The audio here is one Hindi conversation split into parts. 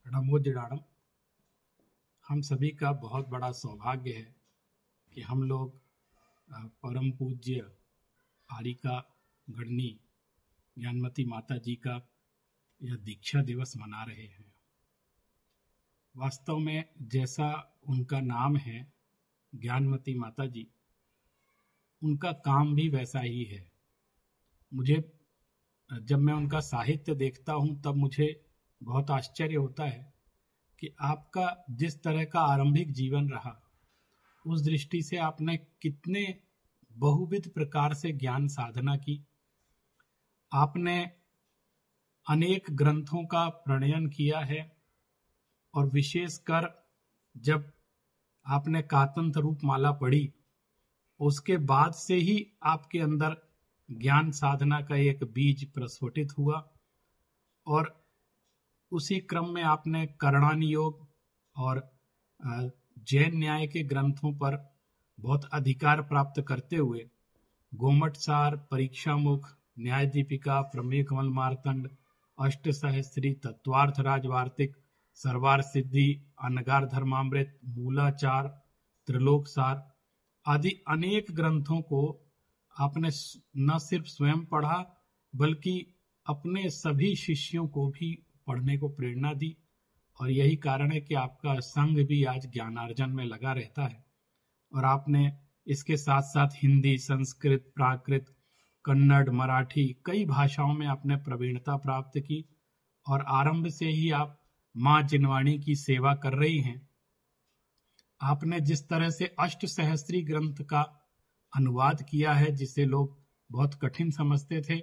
नमो जिडाणम। हम सभी का बहुत बड़ा सौभाग्य है कि हम लोग परम पूज्य आरिका गणनी ज्ञानमती माता जी का यह दीक्षा दिवस मना रहे हैं। वास्तव में जैसा उनका नाम है ज्ञानमती माता जी, उनका काम भी वैसा ही है। मुझे जब मैं उनका साहित्य देखता हूं तब मुझे बहुत आश्चर्य होता है कि आपका जिस तरह का आरंभिक जीवन रहा, उस दृष्टि से आपने कितने बहुविध प्रकार से ज्ञान साधना की। आपने अनेक ग्रंथों का प्रणयन किया है और विशेषकर जब आपने कातंत्र रूप माला पढ़ी, उसके बाद से ही आपके अंदर ज्ञान साधना का एक बीज प्रस्फुटित हुआ और उसी क्रम में आपने करणानि योग और जैन न्याय के ग्रंथों पर बहुत अधिकार प्राप्त करते हुए गोमट सार, परीक्षा मुख, न्याय दीपिका, प्रमेय कमल मार्तंड, अष्ट सहस्त्री, तत्वार्थ राजवार्तिक, सर्वार सिद्धि, अनगार धर्मामृत, मूलाचार, त्रिलोक सार आदि अनेक ग्रंथों को आपने न सिर्फ स्वयं पढ़ा बल्कि अपने सभी शिष्यों को भी पढ़ने को प्रेरणा दी। और यही कारण है कि आपका संघ भी आज ज्ञानार्जन में लगा रहता है। और आपने इसके साथ साथ हिंदी, संस्कृत, प्राकृत, कन्नड़, मराठी कई भाषाओं में आपने प्रवीणता प्राप्त की और आरंभ से ही आप मां जिनवाणी की सेवा कर रही हैं। आपने जिस तरह से अष्ट सहस्त्री ग्रंथ का अनुवाद किया है, जिसे लोग बहुत कठिन समझते थे,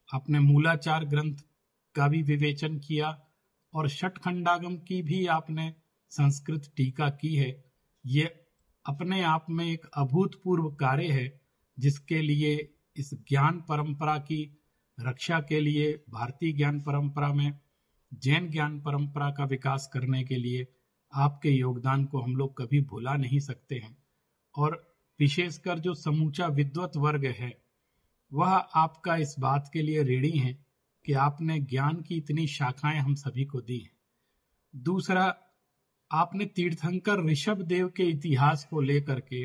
आपने मूलाचार ग्रंथ का भी विवेचन किया और षटखंडागम की भी आपने संस्कृत टीका की है। ये अपने आप में एक अभूतपूर्व कार्य है, जिसके लिए इस ज्ञान परंपरा की रक्षा के लिए, भारतीय ज्ञान परंपरा में जैन ज्ञान परंपरा का विकास करने के लिए आपके योगदान को हम लोग कभी भुला नहीं सकते हैं। और विशेषकर जो समूचा विद्वत वर्ग है, वह आपका इस बात के लिए ऋणी है कि आपने ज्ञान की इतनी शाखाएं हम सभी को दी हैं। दूसरा, आपने तीर्थंकर ऋषभ देव के इतिहास को लेकर के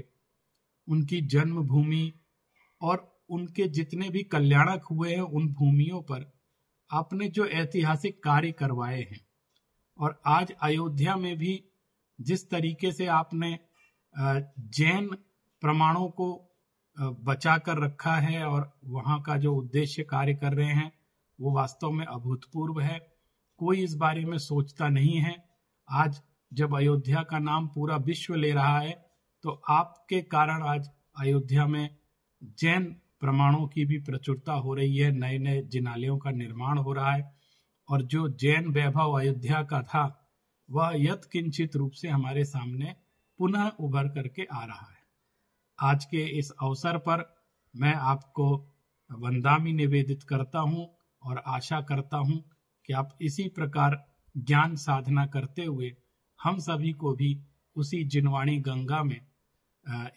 उनकी जन्मभूमि और उनके जितने भी कल्याणक हुए हैं उन भूमियों पर आपने जो ऐतिहासिक कार्य करवाए हैं, और आज अयोध्या में भी जिस तरीके से आपने जैन प्रमाणों को बचा कर रखा है और वहां का जो उद्देश्य कार्य कर रहे हैं वो वास्तव में अभूतपूर्व है। कोई इस बारे में सोचता नहीं है। आज जब अयोध्या का नाम पूरा विश्व ले रहा है तो आपके कारण आज अयोध्या में जैन प्रमाणों की भी प्रचुरता हो रही है, नए नए जिनालयों का निर्माण हो रहा है और जो जैन वैभव अयोध्या का था वह यत्किंचित रूप से हमारे सामने पुनः उभर करके आ रहा है। आज के इस अवसर पर मैं आपको वंदामी निवेदित करता हूं और आशा करता हूं कि आप इसी प्रकार ज्ञान साधना करते हुए हम सभी को भी उसी जिनवाणी गंगा में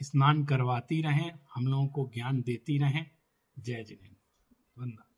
स्नान करवाती रहें, हम लोगों को ज्ञान देती रहें। जय जिनेन्द्र। वंदना।